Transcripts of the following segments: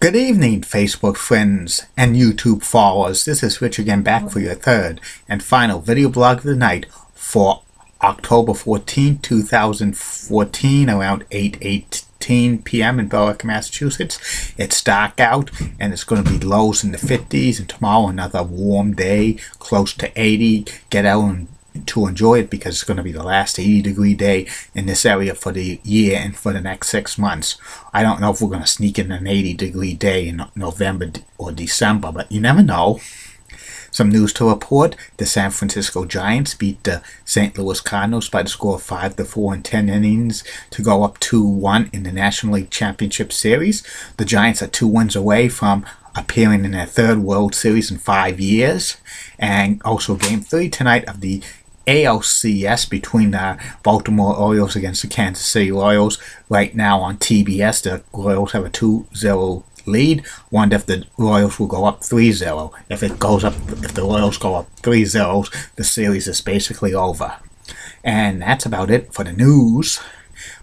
Good evening, Facebook friends and YouTube followers. This is Rich again, back for your third and final video blog of the night for October 14, 2014, around 8:18 p.m. in Berwick, Massachusetts. It's dark out and it's going to be lows in the 50s, and tomorrow another warm day, close to 80. Get out and to enjoy it, because it's going to be the last 80-degree day in this area for the year and for the next 6 months. I don't know if we're going to sneak in an 80-degree day in November or December, but you never know. Some news to report: the San Francisco Giants beat the St. Louis Cardinals by the score of 5-4 in 10 innings to go up 2-1 in the National League Championship Series. The Giants are 2 wins away from appearing in their third World Series in 5 years. And also Game 3 tonight of the ALCS between the Baltimore Orioles against the Kansas City Royals. Right now on TBS, the Royals have a 2-0 lead. Wonder if the Royals will go up 3-0. If the Royals go up 3-0, the series is basically over. And that's about it for the news.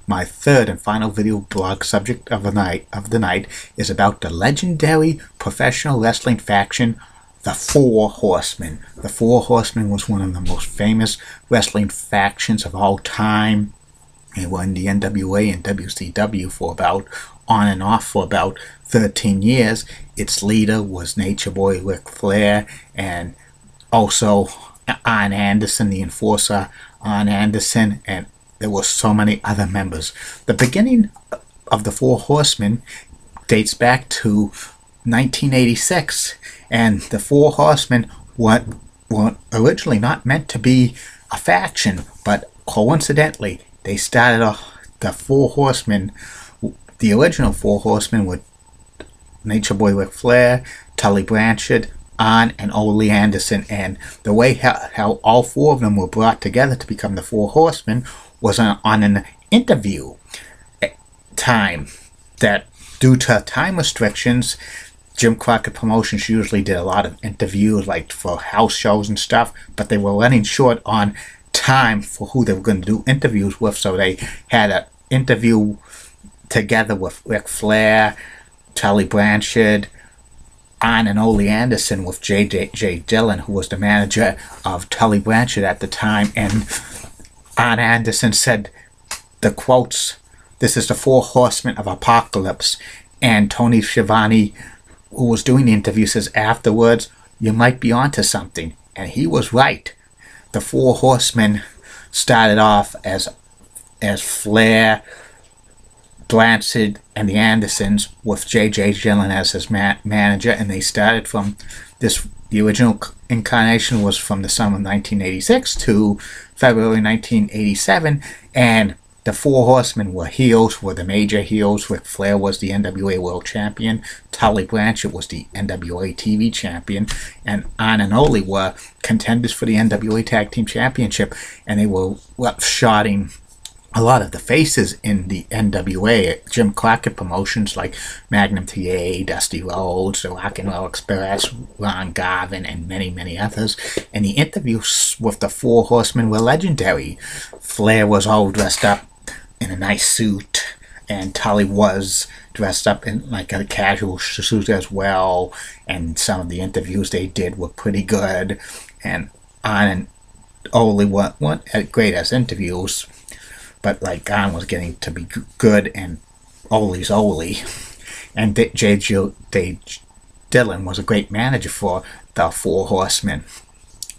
My third and final video blog subject of the night is about the legendary professional wrestling faction, the Four Horsemen. The Four Horsemen was one of the most famous wrestling factions of all time. They were in the NWA and WCW on and off for about 13 years. Its leader was Nature Boy Ric Flair, and also Arn Anderson, the Enforcer Arn Anderson, and there were so many other members. The beginning of the Four Horsemen dates back to 1986, and the Four Horsemen were originally not meant to be a faction, but coincidentally, they started off the Four Horsemen. The original Four Horsemen were Nature Boy Ric Flair, Tully Blanchard, Arn, and Ole Anderson, and the way how all four of them were brought together to become the Four Horsemen was on an interview time that, due to time restrictions, Jim Crockett Promotions usually did a lot of interviews, like for house shows and stuff, but they were running short on time for who they were going to do interviews with, so they had an interview together with Ric Flair, Tully Blanchard, Arn, and Ole Anderson, with J.J. Dillon, who was the manager of Tully Blanchard at the time. And Arn Anderson said the quotes, "This is the Four Horsemen of Apocalypse." And Tony Schiavone, who was doing the interview, says afterwards, "You might be onto something." And he was right. The Four Horsemen started off as Flair, Blanchard, and the Andersons, with J.J. Dillon as his manager, and they started from this. The original incarnation was from the summer of 1986 to February 1987, and the Four Horsemen were the major heels. Ric Flair was the NWA World Champion, Tully Blanchard was the NWA TV Champion, and Arn and Ole were contenders for the NWA Tag Team Championship, and they were shotting a lot of the faces in the NWA, Jim Crockett Promotions, like Magnum TA, Dusty Rhodes, the Rock and Roll Express, Ron Garvin, and many, many others. And the interviews with the Four Horsemen were legendary. Flair was all dressed up in a nice suit, and Tully was dressed up in like a casual suit as well, and some of the interviews they did were pretty good. And Arn and Ole weren't great as interviews, but like Arn was getting to be good, and Ole's Ole. And J.J. Dillon was a great manager for the Four Horsemen.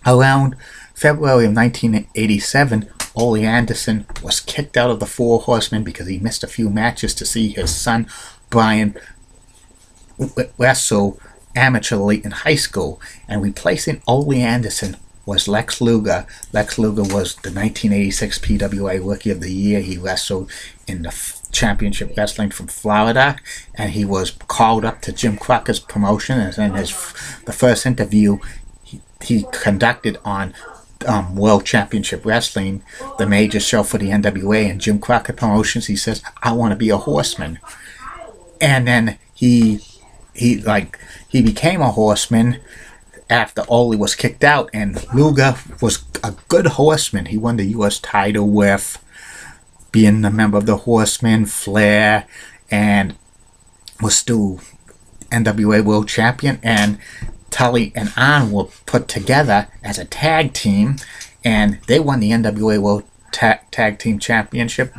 Around February of 1987, Ole Anderson was kicked out of the Four Horsemen because he missed a few matches to see his son Brian wrestle amateurly in high school, and replacing Ole Anderson was Lex Luger. Lex Luger was the 1986 PWA Rookie of the Year. He wrestled in the Championship Wrestling from Florida, and he was called up to Jim Crockett's promotion. And in the first interview he conducted on World Championship Wrestling, the major show for the NWA and Jim Crockett Promotions, he says, "I want to be a horseman." And then he became a horseman after Ole was kicked out, and Luger was a good horseman. He won the U.S. title with being a member of the Horsemen, Flair, and was still NWA World Champion, and Tully and Arn were put together as a tag team, and they won the NWA World Tag Team Championship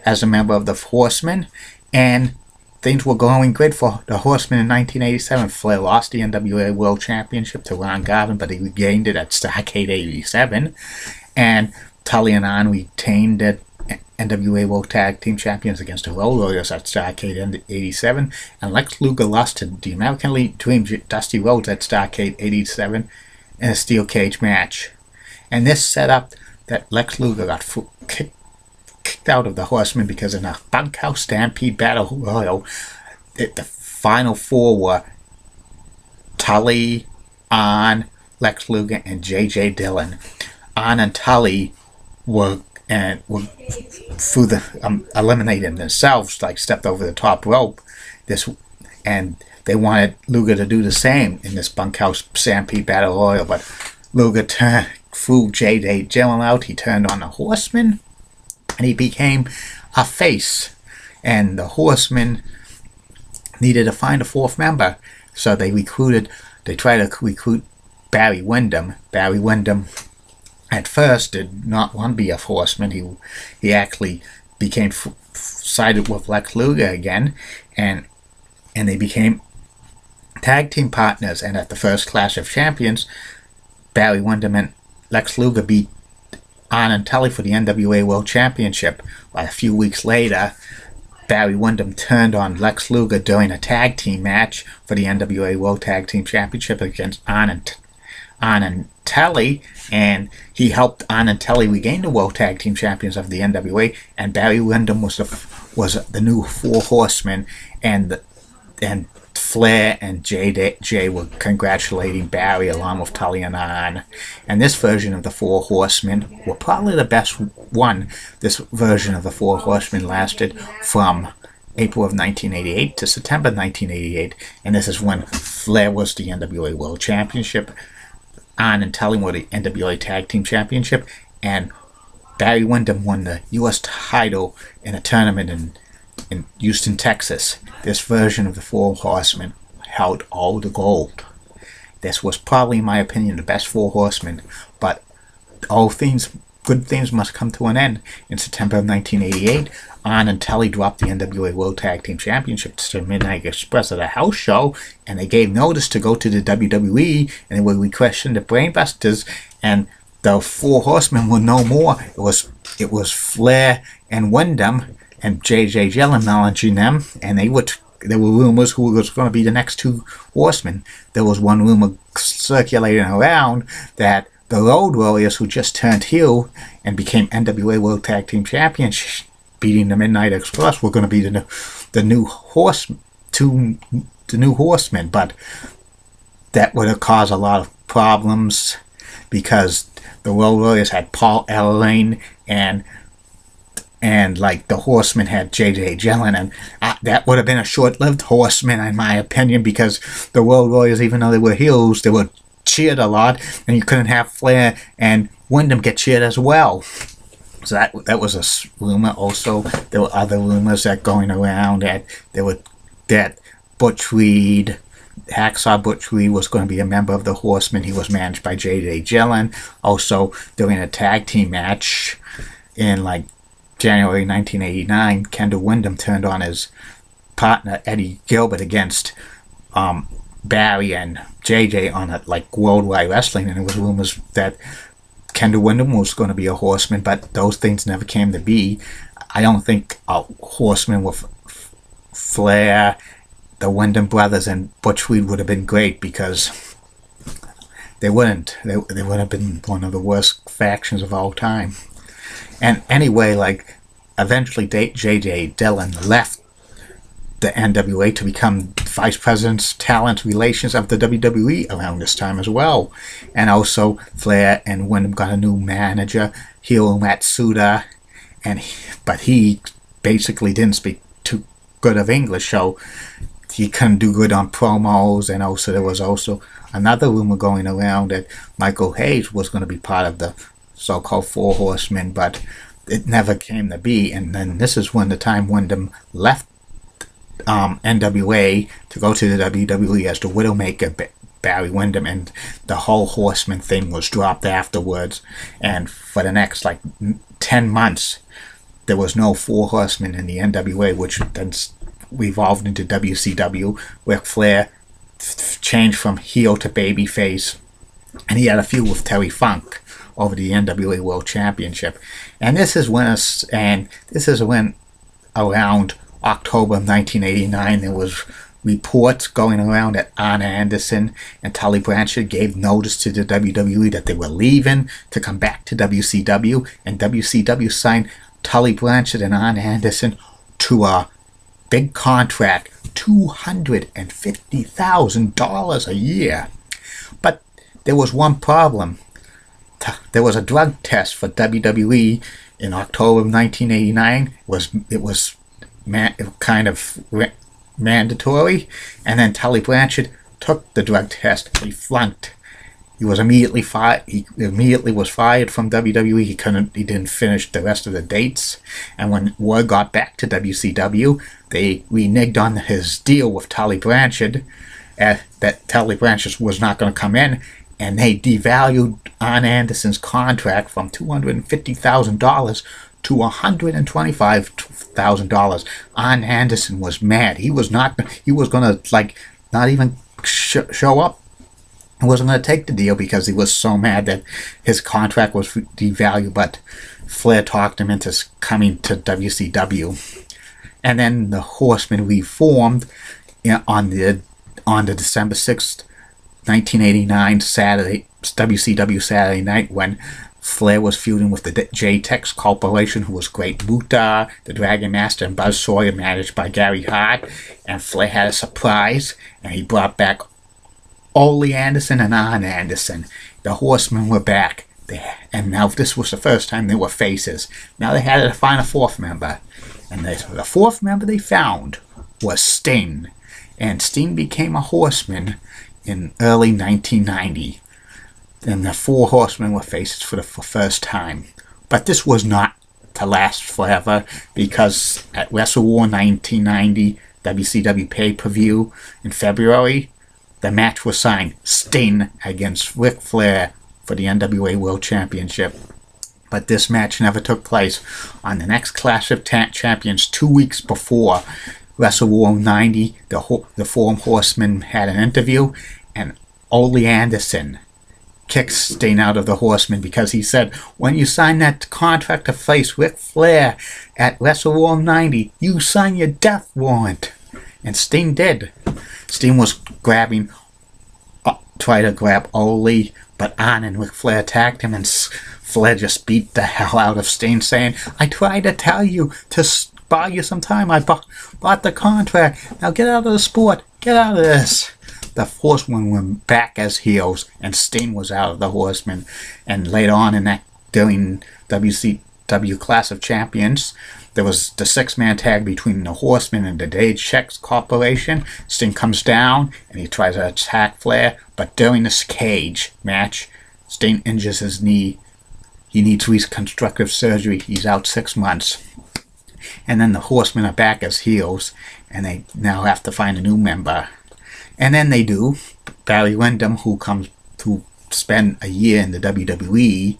as a member of the Horsemen, and things were going good for the Horsemen in 1987. Flair lost the NWA World Championship to Ron Garvin, but he regained it at Starrcade 87, and Tully and Arn retained the NWA World Tag Team Champions against the Road Warriors at Starrcade 87, and Lex Luger lost to the American Elite Dream Dusty Rhodes at Starrcade 87 in a steel cage match. And this set up that Lex Luger got kicked out of the Horsemen because in a Bunkhouse Stampede Battle Royal, the final four were Tully, Arn, Lex Luger, and J.J. Dillon. Arn and Tully were through the eliminating themselves, like stepped over the top rope. And they wanted Luger to do the same in this Bunkhouse Stampede Battle Royal, but Luger threw J.J. Dillon out. He turned on the Horsemen, and he became a face. And the Horsemen needed to find a fourth member, so they tried to recruit Barry Windham. Barry Windham at first did not want to be a Horseman. He actually became sided with Lex Luger again, and they became tag team partners. And at the first Clash of Champions, Barry Windham and Lex Luger beat Arn and Tully for the NWA World Championship. But a few weeks later, Barry Windham turned on Lex Luger during a tag team match for the NWA World Tag Team Championship against Arn and Tully, and he helped Arn and Tully regain the World Tag Team Champions of the NWA. And Barry Windham was the new Four Horsemen, and Flair and J were congratulating Barry along with Tully and Arn. And this version of the Four Horsemen were probably the best one. This version of the Four Horsemen lasted from April of 1988 to September 1988, and this is when Flair was the NWA World Championship, Arn and Tully were the NWA Tag Team Championship, and Barry Windham won the U.S. title in a tournament in Houston, Texas. This version of the Four Horsemen held all the gold. This was probably, in my opinion, the best Four Horsemen, but good things must come to an end. In September of 1988, Arn and Tully dropped the NWA World Tag Team Championships to Midnight Express at a house show, and they gave notice to go to the WWE, and they were requesting the Brainbusters, and the Four Horsemen were no more. It was Flair and Windham and J.J. Dillon managing them, and there were rumors who was going to be the next two Horsemen. There was one rumor circulating around that the Road Warriors, who just turned heel and became NWA World Tag Team Champions, beating the Midnight Express, were going to be the new Horsemen, but that would have caused a lot of problems because the Road Warriors had Paul Ellering and like the Horsemen had J.J. Dillon, and that would have been a short-lived Horseman, in my opinion, because the Road Warriors, even though they were heels, they were cheered a lot, and you couldn't have Flair and Windham get cheered as well. So that was a rumor. Also, there were other rumors that going around that Butch Reed, Hacksaw Butch Reed, was going to be a member of the Horsemen. He was managed by J.J. Dillon. Also, during a tag team match in like January 1989, Kendall Windham turned on his partner Eddie Gilbert against Barry and JJ on Worldwide Wrestling, and there was rumors that Kendall Windham was going to be a Horseman, but those things never came to be. I don't think a Horseman with Flair, the Windham brothers, and Butch Reed would have been great, because they wouldn't. They would have been one of the worst factions of all time. And anyway, eventually J.J. Dillon left the NWA to become Vice President Talent Relations of the WWE around this time as well. And also, Flair and Windham got a new manager, Hiro Matsuda, but he basically didn't speak too good of English, so he couldn't do good on promos. And also, there was also another rumor going around that Michael Hayes was going to be part of the so-called Four Horsemen, but it never came to be. And then this is when the time Windham left NWA to go to the WWE as the Widowmaker, Barry Windham, and the whole Horseman thing was dropped afterwards. And for the next 10 months, there was no Four Horsemen in the NWA, which then evolved into WCW. Ric Flair changed from heel to babyface, and he had a feud with Terry Funk over the NWA World Championship. And this is when around October of 1989, there was reports going around that Arn Anderson and Tully Blanchard gave notice to the WWE that they were leaving to come back to WCW, and WCW signed Tully Blanchard and Arn Anderson to a big contract, $250,000 a year. But there was one problem. There was a drug test for WWE in October of 1989. It was kind of mandatory, and then Tully Blanchard took the drug test. He flunked. He was immediately fired. He immediately was fired from WWE. He didn't finish the rest of the dates. And when word got back to WCW, they reneged on his deal with Tully Blanchard, that Tully Blanchard was not going to come in, and they devalued Arn Anderson's contract from $250,000 to $125,000. Arn Anderson was mad. He was going to not even show up. He wasn't going to take the deal because he was so mad that his contract was devalued. But Flair talked him into coming to WCW, and then the Horsemen reformed on the December 6th, 1989 WCW Saturday night, when Flair was feuding with the J-Tex Corporation, who was Great Muta, the Dragon Master, and Buzz Sawyer, managed by Gary Hart. And Flair had a surprise, and he brought back Ole Anderson and Arn Anderson. The Horsemen were back, and now this was the first time they were faces. Now they had to find a fourth member, and the fourth member they found was Sting. And Sting became a Horseman in early 1990. And the Four Horsemen were faces for the first time. But this was not to last forever, because at Wrestle War 1990 WCW pay-per-view in February, the match was signed: Sting against Ric Flair for the NWA World Championship. But this match never took place. On the next Clash of Champions, 2 weeks before Wrestle War 90, the Four Horsemen had an interview, and Ole Anderson kicked Sting out of the Horsemen because he said, when you sign that contract to face Ric Flair at Wrestle War 90, you sign your death warrant. And Sting did. Sting was trying to grab Ole, but Arn and Ric Flair attacked him, and Flair just beat the hell out of Sting, saying, I tried to tell you to buy you some time. I bought the contract. Now get out of the sport. Get out of this. The Horsemen went back as heels, and Sting was out of the Horsemen. And later on during WCW Clash of Champions, there was the six-man tag between the Horsemen and the J-Tex Corporation. Sting comes down, and he tries to attack Flair, but during this cage match, Sting injures his knee. He needs reconstructive surgery. He's out 6 months. And then the Horsemen are back as heels, and they now have to find a new member. And then they do. Barry Windham, who spent a year in the WWE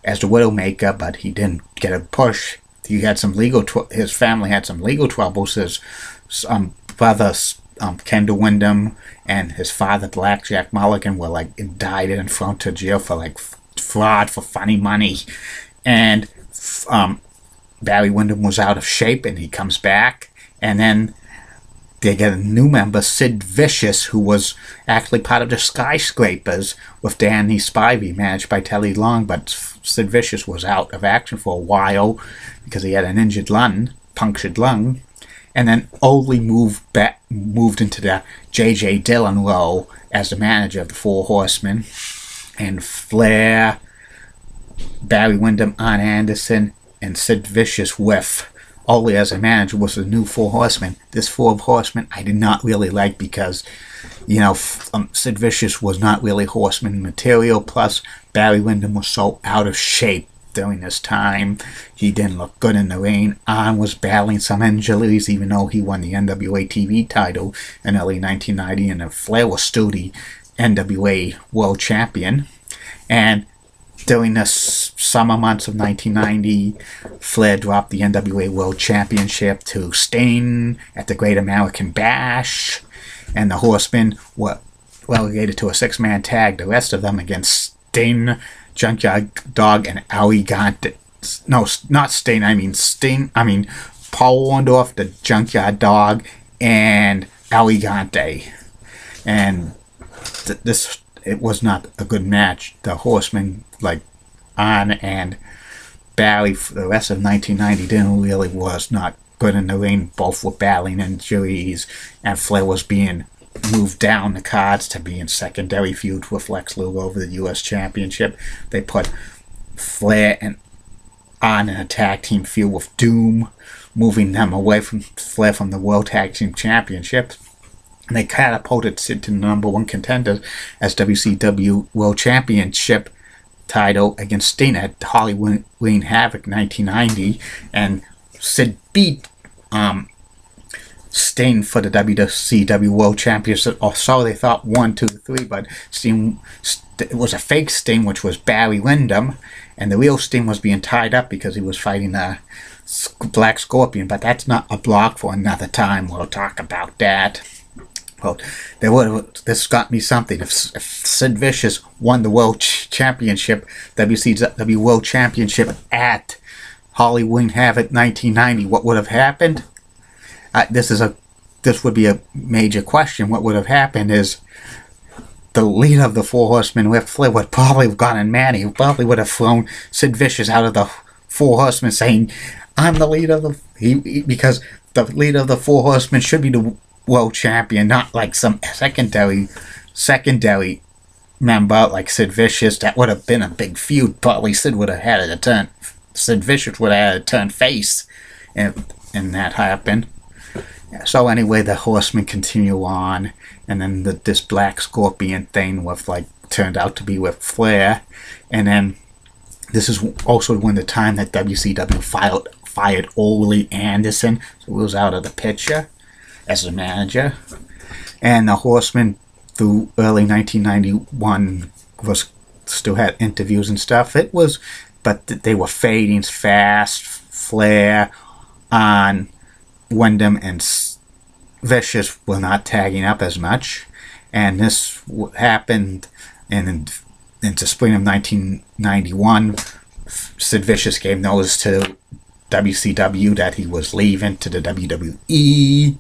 as the Widowmaker, but he didn't get a push. He had some his family had some legal troubles. His brother, Kendall Windham, and his father, Blackjack Mulligan, were indicted and thrown to jail for fraud for funny money. And Barry Windham was out of shape, and he comes back, and then they get a new member, Sid Vicious, who was actually part of the Skyscrapers with Danny Spivey, managed by Teddy Long, but Sid Vicious was out of action for a while because he had an injured lung, punctured lung. And then Ole moved into the J.J. Dillon role as the manager of the Four Horsemen. And Flair, Barry Windham, Arn Anderson, and Sid Vicious with Ole as a manager was the new Four Horsemen. This Four Horsemen I did not really like because, Sid Vicious was not really Horseman material. Plus, Barry Windham was so out of shape during this time. He didn't look good in the ring. Arn was battling some injuries, even though he won the NWA TV title in early 1990, and Flair was still the NWA World Champion. And during the summer months of 1990, Flair dropped the NWA World Championship to Sting at the Great American Bash, and the Horsemen were relegated to a six-man tag, the rest of them against Sting, Junkyard Dog, and Ali Gante. No, not Sting, Paul Orndorff, the Junkyard Dog, and Ali Gante. And it was not a good match. The Horsemen, like Arn and Barry, for the rest of 1990 was not good in the ring. Both were battling injuries, and Flair was being moved down the cards to be in secondary feuds with Lex Luger over the U.S. Championship. They put Flair and Arn in a tag team feud with Doom, moving them away from Flair from the World Tag Team Championship. And they catapulted Sid to the #1 contender as WCW World Championship title against Sting at Halloween Havoc 1990. And Sid beat Sting for the WCW World Championship. Or so they thought, 1, 2, 3, but Sting, it was a fake Sting, which was Barry Windham, and the real Sting was being tied up because he was fighting a Black Scorpion. But that's not a blog for another time. We'll talk about that. Well, this got me something. If Sid Vicious won the World Championship, WCW World Championship at Halloween Havoc 1990, what would have happened? This would be a major question. What would have happened is the leader of the Four Horsemen, Ric Flair, would probably have gone in mad. He probably would have thrown Sid Vicious out of the Four Horsemen, saying, "I'm the leader of the..." Because the leader of the Four Horsemen should be the World Champion, not like some secondary member like Sid Vicious. That would have been a big feud. Probably Sid Vicious would have had to turn face, and that happened. So anyway, the Horsemen continue on, and then this Black Scorpion thing turned out to be with Flair. And then this is also when the time that WCW fired Ole Anderson, so he was out of the picture as a manager. And the Horsemen, through early 1991, still had interviews and stuff. But they were fading fast. Flair, on Windham, and Vicious were not tagging up as much. And this happened in the spring of 1991. Sid Vicious gave notice to WCW that he was leaving to the WWE.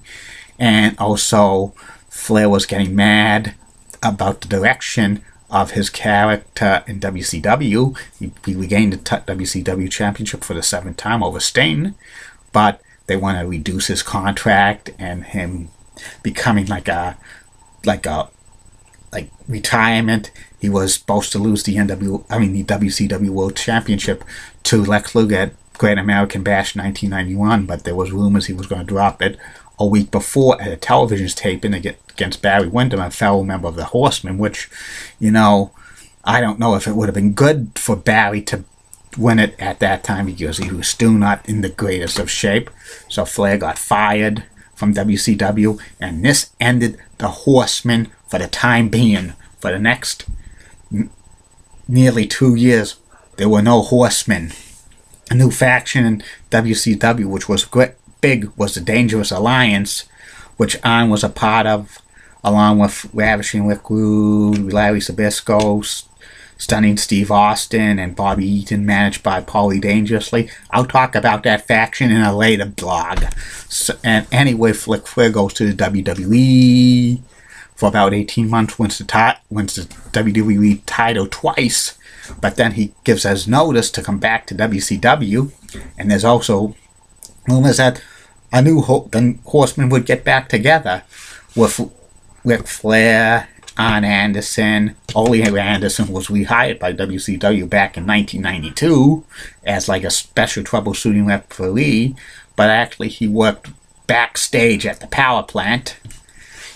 And also, Flair was getting mad about the direction of his character in WCW. He regained the WCW Championship for the 7th time over Sting, but they want to reduce his contract and him becoming like retirement. He was supposed to lose the WCW World Championship to Lex Luger at Great American Bash 1991, but there was rumors he was going to drop it a week before at a television taping against Barry Windham, a fellow member of the Horsemen, which, I don't know if it would have been good for Barry to win it at that time because he was still not in the greatest of shape. So Flair got fired from WCW, and this ended the Horsemen for the time being. For the next nearly 2 years, there were no Horsemen. A new faction in WCW, which was big, was the Dangerous Alliance, which Arn was a part of, along with Ravishing Rick Rude, Larry Zbyszko, Stunning Steve Austin, and Bobby Eaton, managed by Paulie Dangerously. I'll talk about that faction in a later blog. And anyway, Flair goes to the WWE for about 18 months, wins the WWE title twice, but then he gives us notice to come back to WCW. And there's also rumors that a new the Horsemen would get back together with Ric Flair, Arn Anderson. Ole Anderson was rehired by WCW back in 1992 as a special troubleshooting referee, but actually he worked backstage at the power plant,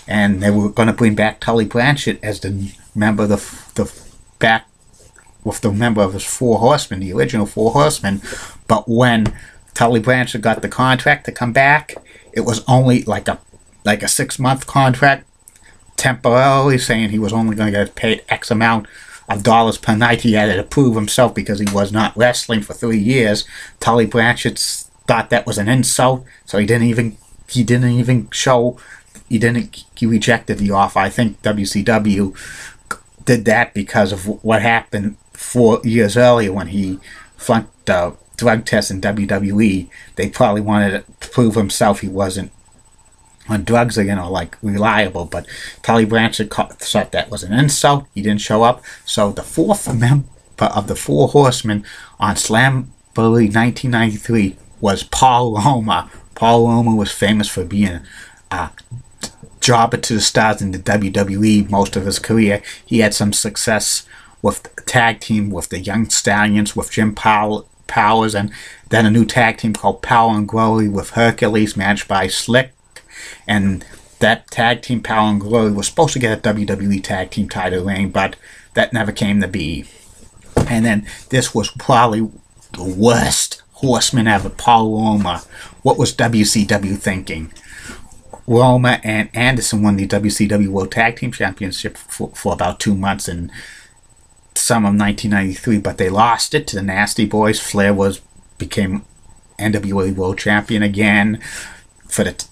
and they were going to bring back Tully Blanchard as the member of the back with the member of his Four Horsemen, the original Four Horsemen. But when Tully Blanchard got the contract to come back, it was only like a 6-month contract, temporarily, saying he was only going to get paid X amount of dollars per night. He had to prove himself because he was not wrestling for 3 years. Tully Blanchard thought that was an insult, so he rejected the offer. I think WCW did that because of what happened 4 years earlier when he flunked the drug test in WWE. They probably wanted to prove himself he wasn't on drugs again, or like reliable, but Tully Blanchard thought that was an insult. He didn't show up. So the 4th member of the Four Horsemen on Slamboree 1993 was Paul Roma. Paul Roma was famous for being a jobber to the stars in the WWE most of his career. He had some success with the tag team with the Young Stallions, with Jim Powers, and then a new tag team called Power and Glory with Hercules, managed by Slick. And that tag team, Power and Glory, was supposed to get a WWE tag team title reign, but that never came to be. And then this was probably the worst horseman ever, Paul Roma. What was WCW thinking? Roma and Anderson won the WCW World Tag Team Championship for about 2 months in summer of 1993, but they lost it to the Nasty Boys. Flair became NWA World Champion again for the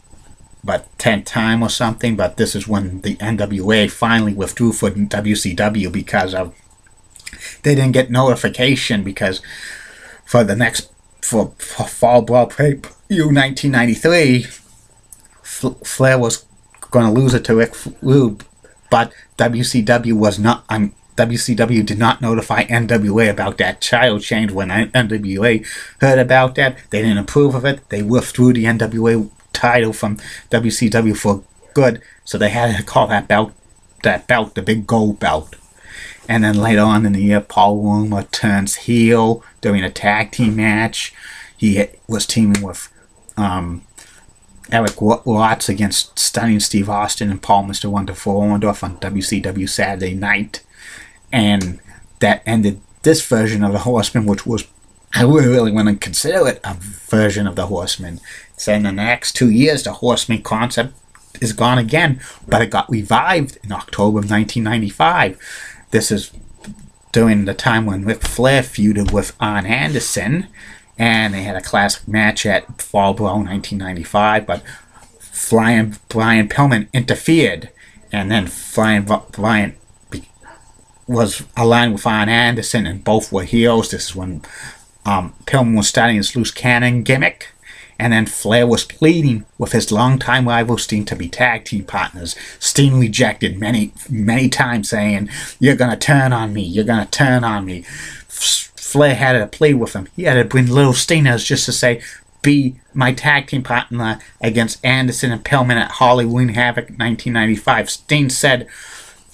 10th time or something, but this is when the NWA finally withdrew from WCW because of they didn't get notification, because for Fall Brawl pay-per-view 1993, Flair was going to lose it to Rick Rude, but WCW did not notify NWA about that child change. When NWA heard about that, they didn't approve of it. They withdrew the NWA title from WCW for good, so they had to call that belt the Big Gold Belt. And then later on in the year, Paul Roma turns heel during a tag team match. He was teaming with Eric Watts against Stunning Steve Austin and Paul Mr. Wonderful Orndorff on WCW Saturday Night. And that ended this version of the Horseman, which was, I really want to consider it a version of the Horseman. So in the next 2 years, the Horseman concept is gone again, but it got revived in October of 1995. This is during the time when Ric Flair feuded with Arn Anderson, and they had a classic match at Fall Brawl 1995, but Flying Brian Pillman interfered, and then Flying Brian was aligned with Arn Anderson, and both were heels. This is when Pillman was starting his loose cannon gimmick, and then Flair was pleading with his longtime rival Steen to be tag team partners. Steen rejected many times, saying, "You're going to turn on me, you're going to turn on me." Flair had to plead with him. He had to bring little Steeners just to say, "Be my tag team partner against Anderson and Pillman at Halloween Havoc 1995. Steen said,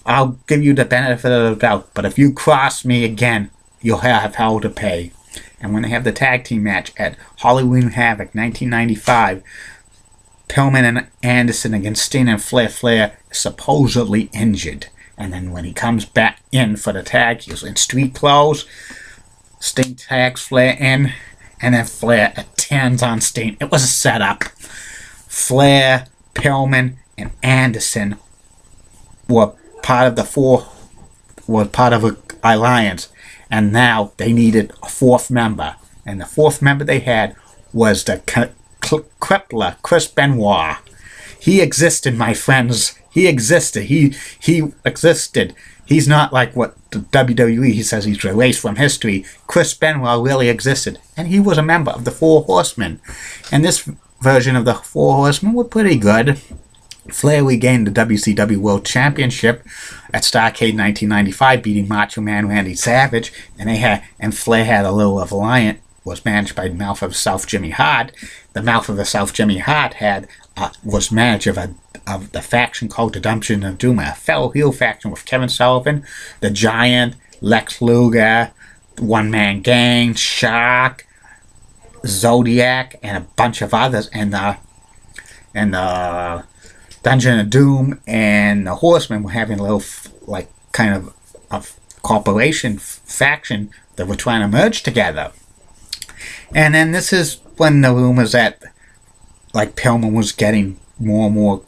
"I'll give you the benefit of the doubt, but if you cross me again, you'll have hell to pay." And when they have the tag team match at Halloween Havoc 1995, Pillman and Anderson against Steen and Flair, Flair is supposedly injured. And then when he comes back in for the tag, he was in street clothes. Steen tags Flair in, and then Flair turns on Steen. It was a setup. Flair, Pillman, and Anderson were part of an alliance, and now they needed a 4th member. And the 4th member they had was the crippler, Chris Benoit. He existed, my friends. He existed. He existed. He's not like what the WWE, he says he's erased from history. Chris Benoit really existed, and he was a member of the Four Horsemen. And this version of the Four Horsemen were pretty good. Flair regained the WCW World Championship at Starrcade 1995, beating Macho Man Randy Savage, and Flair had a little of alliance, was managed by the Mouth of the South Jimmy Hart. The Mouth of the South Jimmy Hart was manager of the faction called the Dungeon of Doom, a fellow heel faction with Kevin Sullivan, the Giant, Lex Luger, One Man Gang, Shark, Zodiac, and a bunch of others, and the Dungeon of Doom and the Horsemen were having a little kind of a corporation faction that were trying to merge together. And then this is when the rumors that like Pillman was getting more and more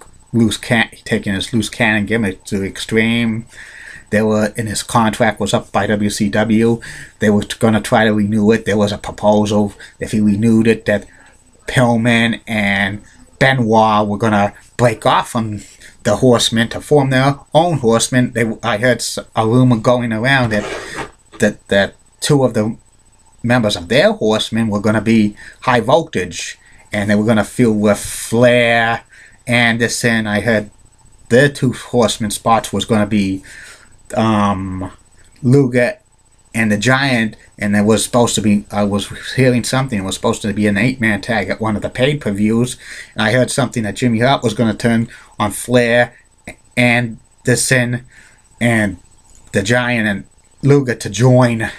taking his loose cannon gimmick to the extreme. They were, and his contract was up by WCW. They were going to try to renew it. There was a proposal if he renewed it that Pillman and Benoit were going to break off from the Horsemen to form their own Horsemen. I heard a rumor going around that two of the members of their Horsemen were going to be High Voltage, and they were going to feud with Flair, Anderson. I heard their two Horsemen spots was going to be Luger and the Giant, and there was supposed to be, I was hearing something, it was supposed to be an 8-man tag at one of the pay-per-views, and I heard something that Jimmy Hart was going to turn on Flair, Anderson, and the Giant and Luger to join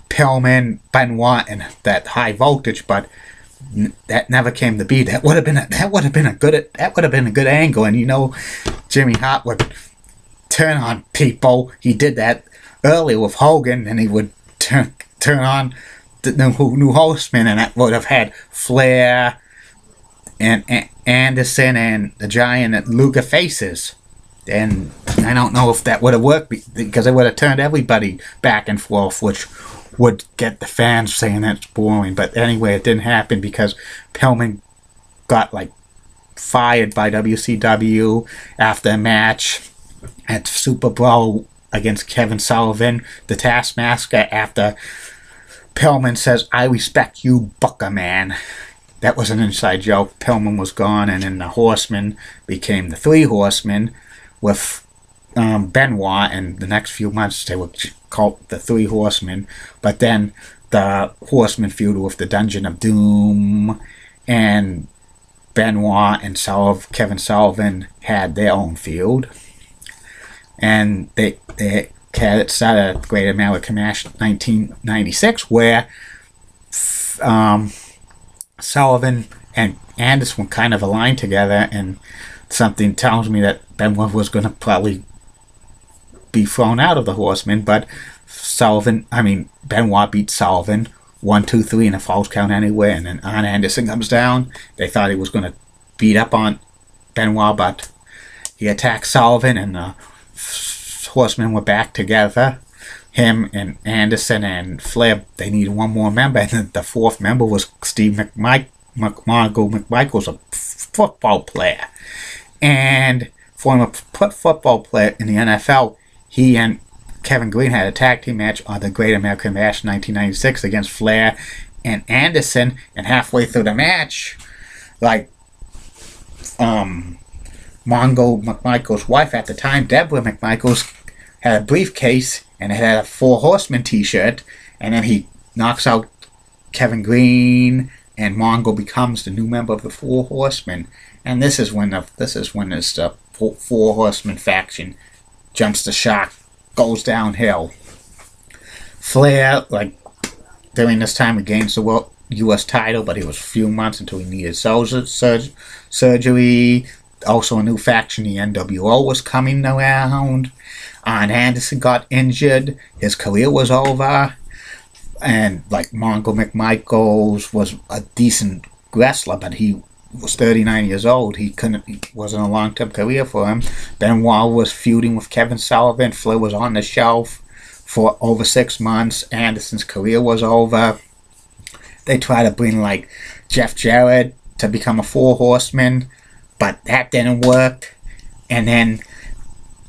Pillman, Benoit, and that High Voltage, but that never came to be. That would have been a good angle, and you know, Jimmy Hart would turn on people. He did that earlier with Hogan, and he would turn on the new Horseman, and that would have had Flair and Anderson and the Giant and Luger faces. And I don't know if that would have worked, because it would have turned everybody back and forth, which would get the fans saying that's boring. But anyway, it didn't happen because Pillman got like fired by WCW after a match at Super Bowl against Kevin Sullivan, the Taskmaster, after Pillman says, "I respect you, Booker man." That was an inside joke. Pillman was gone, and then the Horsemen became the Three Horsemen with Benoit, and the next few months they were called the Three Horsemen. But then the Horsemen feud with the Dungeon of Doom, and Benoit and Kevin Sullivan had their own feud. And they had it started at Great American Bash 1996, where Sullivan and Anderson were kind of aligned together, and something tells me that Benoit was going to probably be thrown out of the Horsemen, but Benoit beat Sullivan 1, 2, 3 in a false count anyway, and then Arn Anderson comes down. They thought he was going to beat up on Benoit, but he attacked Sullivan, and the Horsemen were back together. Him and Anderson and Flair, they needed one more member, and the fourth member was Steve McMichael's a football player. And former football player in the NFL, he and Kevin Green had a tag team match on the Great American Bash 1996 against Flair and Anderson, and halfway through the match, like, Mongo McMichael's wife at the time, Deborah McMichaels, had a briefcase, and it had a Four Horsemen t-shirt, and then he knocks out Kevin Green, and Mongo becomes the new member of the Four Horsemen. And this is when the Four Horsemen faction jumps the shark, goes downhill. Flair, like, during this time, he gains the World U.S. title, but it was a few months until he needed surgery. Also, a new faction, the NWO, was coming around. Arn Anderson got injured. His career was over. And, like, Mongo McMichaels was a decent wrestler, but he was 39 years old. It wasn't a long-term career for him. Benoit was feuding with Kevin Sullivan. Flair was on the shelf for over 6 months. Anderson's career was over. They tried to bring, like, Jeff Jarrett to become a Four Horseman, but that didn't work. And then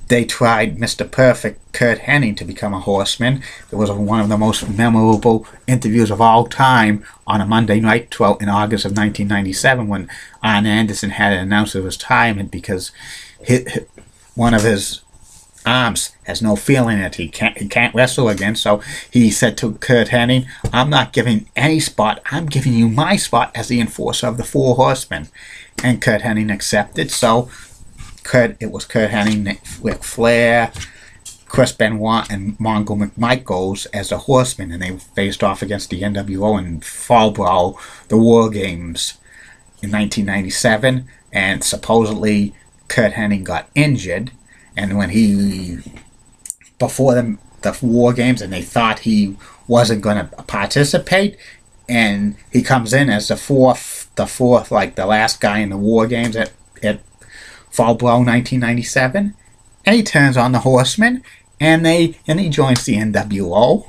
they tried Mr. Perfect, Kurt Hennig, to become a Horseman. It was one of the most memorable interviews of all time on a Monday Night Show in August of 1997, when Arn Anderson had announced his retirement because one of his arms has no feeling in it. He can't wrestle again. So he said to Kurt Hennig, "I'm not giving any spot. I'm giving you my spot as the enforcer of the Four Horsemen." And Kurt Hennig accepted. So it was Kurt Hennig, Ric Flair, Chris Benoit, and Mongo McMichaels as the Horsemen, and they faced off against the NWO in Fall Brawl, the War Games, in 1997. And supposedly Kurt Hennig got injured, and when before the the war games, and they thought he wasn't going to participate, and he comes in as the fourth, like the last guy in the war games at Fall Brawl 1997, and he turns on the Horseman, and he joins the NWO,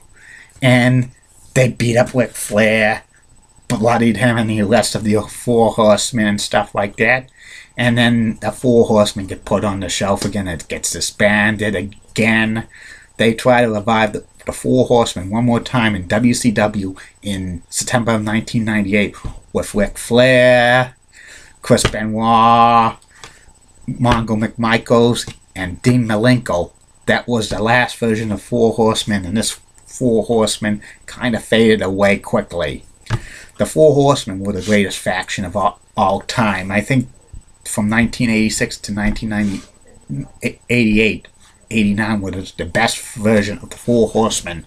and they beat up Ric Flair, bloodied him and the rest of the Four Horsemen and stuff like that. And then the Four Horsemen get put on the shelf again. It gets disbanded again. They try to revive the Four Horsemen one more time in WCW in September of 1998 with Ric Flair, Chris Benoit, Mongo McMichaels, and Dean Malenko. That was the last version of Four Horsemen, and this Four Horsemen kind of faded away quickly. The Four Horsemen were the greatest faction of all time. I think from 1986 to 1988, 89 was the best version of the Four Horsemen.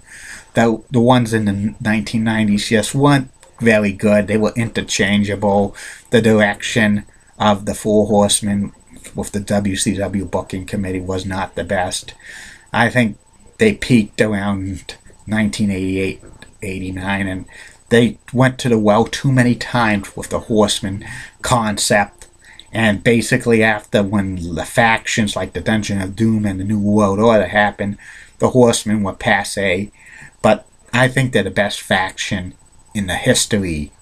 The ones in the 1990s just weren't very good. They were interchangeable. The direction of the Four Horsemen with the WCW booking committee was not the best. I think they peaked around 1988, 89, and they went to the well too many times with the Horseman concept. And basically after, when the factions like the Dungeon of Doom and the New World Order happened, the Horsemen were passé. But I think they're the best faction in the history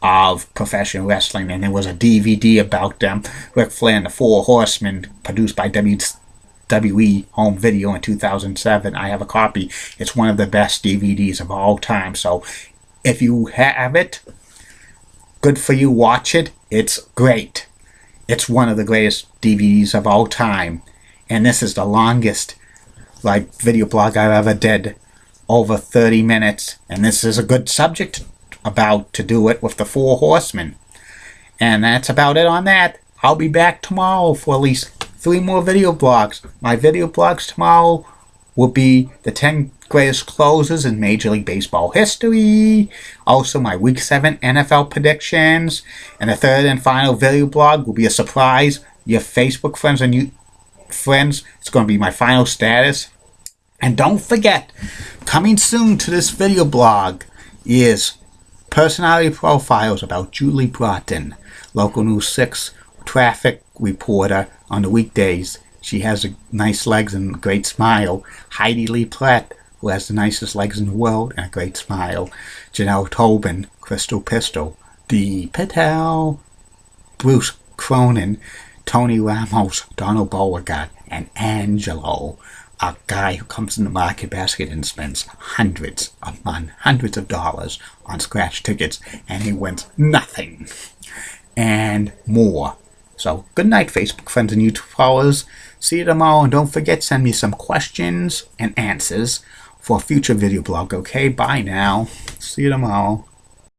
of professional wrestling, and there was a DVD about them, Ric Flair and the Four Horsemen, produced by WWE Home Video in 2007. I have a copy. It's one of the best DVDs of all time. So if you have it, good for you. Watch it. It's great. It's one of the greatest DVDs of all time. And this is the longest video blog I've ever did, over 30 minutes. And this is a good subject about to do it with the Four Horsemen. And that's about it on that. I'll be back tomorrow for at least 3 more video blogs. My video blogs tomorrow will be the 10 greatest closers in Major League Baseball history. Also my Week 7 NFL predictions. And the third and final video blog will be a surprise. Your Facebook friends and you friends. It's going to be my final status. And don't forget, coming soon to this video blog is personality profiles about Julie Broughton, Local News 6 traffic reporter on the weekdays. She has nice legs and a great smile. Heidi Lee Platt, who has the nicest legs in the world and a great smile. Janelle Tobin, Crystal Pistol, Dee Patel, Bruce Cronin, Tony Ramos, Donald Beauregard, and Angelo, a guy who comes in the market basket and spends hundreds of dollars on scratch tickets, and he wins nothing, and more. So, good night, Facebook friends and YouTube followers. See you tomorrow, and don't forget, send me some questions and answers for a future video blog, okay? Bye now. See you tomorrow.